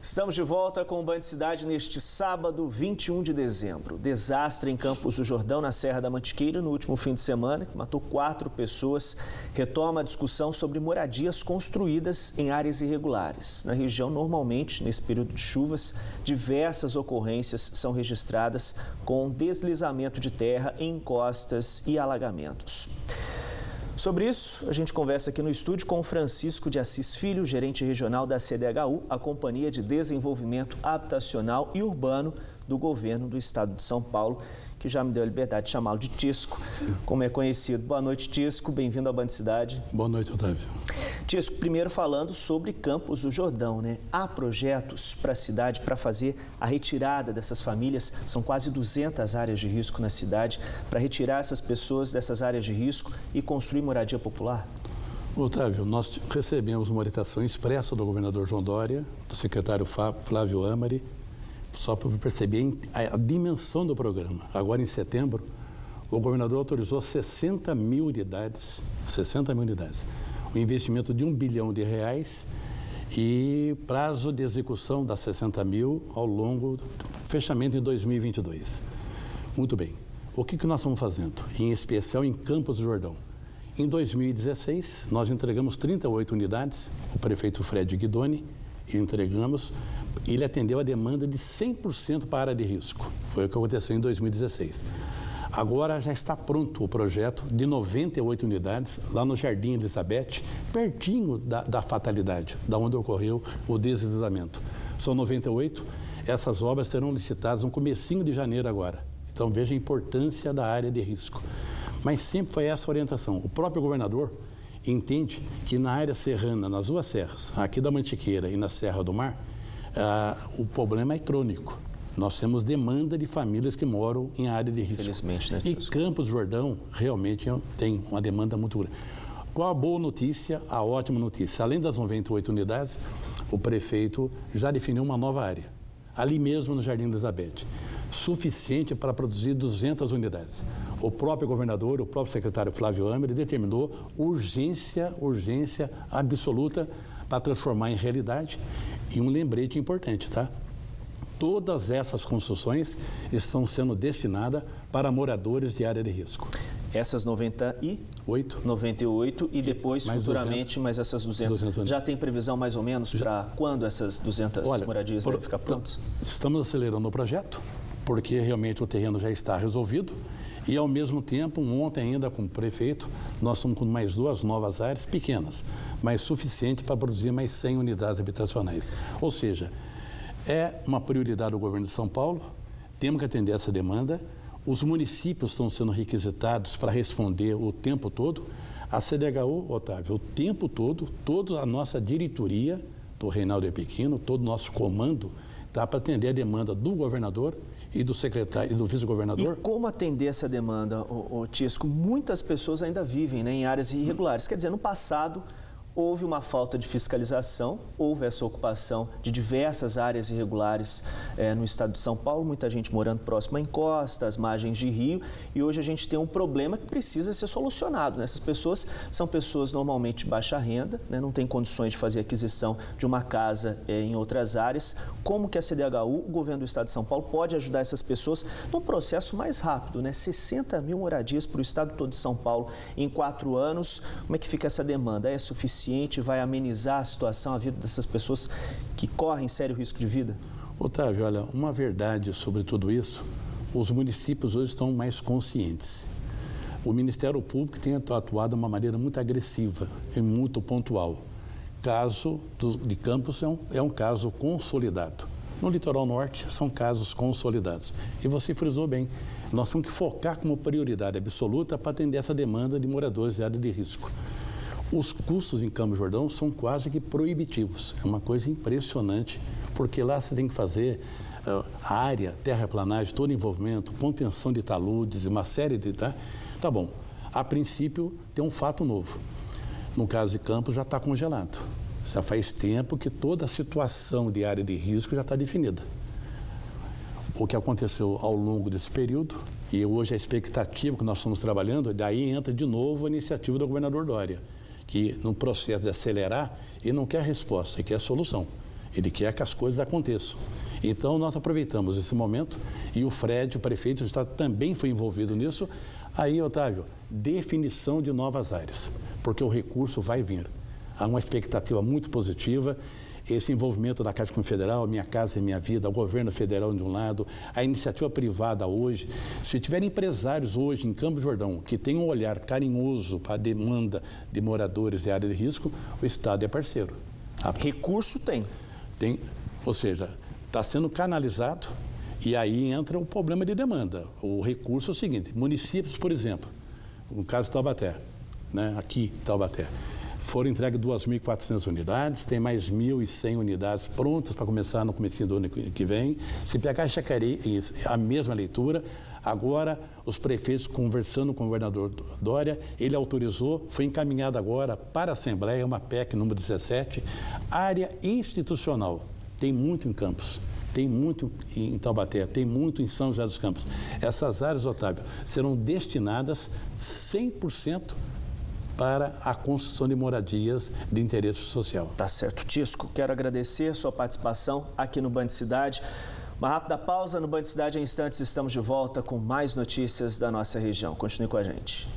Estamos de volta com o Band Cidade neste sábado, 21 de dezembro. Desastre em Campos do Jordão, na Serra da Mantiqueira, no último fim de semana, que matou 4 pessoas. Retoma a discussão sobre moradias construídas em áreas irregulares. Na região, normalmente, nesse período de chuvas, diversas ocorrências são registradas com deslizamento de terra em encostas e alagamentos. Sobre isso, a gente conversa aqui no estúdio com o Francisco de Assis Filho, gerente regional da CDHU, a Companhia de Desenvolvimento Habitacional e Urbano do Governo do Estado de São Paulo, que já me deu a liberdade de chamá-lo de Tisco, como é conhecido. Boa noite, Tisco. Bem-vindo à Band Cidade. Boa noite, Otávio. Tisco, primeiro falando sobre Campos do Jordão, né? Há projetos para a cidade para fazer a retirada dessas famílias? São quase 200 áreas de risco na cidade, para retirar essas pessoas dessas áreas de risco e construir moradia popular? Otávio, nós recebemos uma orientação expressa do governador João Dória, do secretário Flávio Amari, só para perceber a dimensão do programa. Agora, em setembro, o governador autorizou 60 mil unidades, o investimento de R$1 bilhão e prazo de execução das 60 mil ao longo do fechamento em 2022. Muito bem. O que nós estamos fazendo? Em especial em Campos do Jordão. Em 2016, nós entregamos 38 unidades, o prefeito Fred Guidoni, entregamos, ele atendeu a demanda de 100% para a área de risco. Foi o que aconteceu em 2016. Agora já está pronto o projeto de 98 unidades lá no Jardim Elizabeth, pertinho da fatalidade, da onde ocorreu o deslizamento. São 98, essas obras serão licitadas no comecinho de janeiro agora. Então veja a importância da área de risco. Mas sempre foi essa a orientação. O próprio governador entende que na área serrana, nas duas serras, aqui da Mantiqueira e na Serra do Mar, o problema é crônico. Nós temos demanda de famílias que moram em área de risco. Infelizmente, né? E Campos do Jordão realmente tem uma demanda muito grande. Qual a boa notícia, a ótima notícia? Além das 98 unidades, o prefeito já definiu uma nova área, ali mesmo no Jardim Elizabeth, suficiente para produzir 200 unidades. O próprio governador, o próprio secretário Flávio Amari determinou urgência absoluta para transformar em realidade. E um lembrete importante, tá? Todas essas construções estão sendo destinadas para moradores de área de risco. Essas 98 e depois, mais futuramente, 200, mais essas 200. Já tem previsão mais ou menos para quando essas 200 moradias devem ficar prontas? Estamos acelerando o projeto, porque realmente o terreno já está resolvido e, ao mesmo tempo, ontem ainda com o prefeito, nós estamos com mais 2 novas áreas pequenas, mas suficiente para produzir mais 100 unidades habitacionais. Ou seja, é uma prioridade do governo de São Paulo, temos que atender essa demanda, os municípios estão sendo requisitados para responder o tempo todo. A CDHU, Otávio, o tempo todo, toda a nossa diretoria do Reinaldo Epequino, todo o nosso comando, dá para atender a demanda do governador e do secretário e do vice-governador. E como atender essa demanda, Tisco? Muitas pessoas ainda vivem, né, em áreas irregulares. Quer dizer, no passado houve uma falta de fiscalização, houve essa ocupação de diversas áreas irregulares no estado de São Paulo, muita gente morando próximo a encostas, às margens de rio, e hoje a gente tem um problema que precisa ser solucionado, né? Essas pessoas são pessoas normalmente de baixa renda, né? Não têm condições de fazer aquisição de uma casa em outras áreas. Como que a CDHU, o governo do estado de São Paulo, pode ajudar essas pessoas num processo mais rápido, né? 60 mil moradias para o estado todo de São Paulo em 4 anos. Como é que fica essa demanda? É suficiente? Vai amenizar a situação, a vida dessas pessoas que correm sério risco de vida? Otávio, olha, uma verdade sobre tudo isso, os municípios hoje estão mais conscientes. O Ministério Público tem atuado de uma maneira muito agressiva e muito pontual. Caso de Campos é um caso consolidado. No litoral norte são casos consolidados. E você frisou bem, nós temos que focar como prioridade absoluta para atender essa demanda de moradores de área de risco. Os custos em Campos do Jordão são quase que proibitivos. É uma coisa impressionante, porque lá você tem que fazer a área, terraplanagem, todo envolvimento, contenção de taludes, uma série de... Tá bom. A princípio, tem um fato novo. No caso de Campos, já está congelado. Já faz tempo que toda a situação de área de risco já está definida. O que aconteceu ao longo desse período, e hoje a expectativa que nós estamos trabalhando, daí entra de novo a iniciativa do governador Dória, que no processo de acelerar, ele não quer resposta, ele quer solução. Ele quer que as coisas aconteçam. Então, nós aproveitamos esse momento e o Fred, o prefeito, também foi envolvido nisso. Aí, Otávio, definição de novas áreas, porque o recurso vai vir. Há uma expectativa muito positiva. Esse envolvimento da Caixa Confederal, Minha Casa e Minha Vida, o governo federal de um lado, a iniciativa privada hoje. Se tiver empresários hoje em Campos do Jordão que tenham um olhar carinhoso para a demanda de moradores e área de risco, o Estado é parceiro. Recurso tem. Tem, ou seja, está sendo canalizado e aí entra o problema de demanda. O recurso é o seguinte, municípios, por exemplo, no caso de Taubaté, né, aqui em Taubaté, foram entregues 2.400 unidades, tem mais 1.100 unidades prontas para começar no comecinho do ano que vem. Se pegar Jacareí, a mesma leitura. Agora, os prefeitos conversando com o governador Dória, ele autorizou, foi encaminhado agora para a Assembleia, uma PEC número 17, área institucional. Tem muito em Campos, tem muito em Taubaté, tem muito em São José dos Campos. Essas áreas, Otávio, serão destinadas 100% para a construção de moradias de interesse social. Tá certo. Tisco, quero agradecer a sua participação aqui no Band Cidade. Uma rápida pausa no Band Cidade, em instantes estamos de volta com mais notícias da nossa região. Continue com a gente.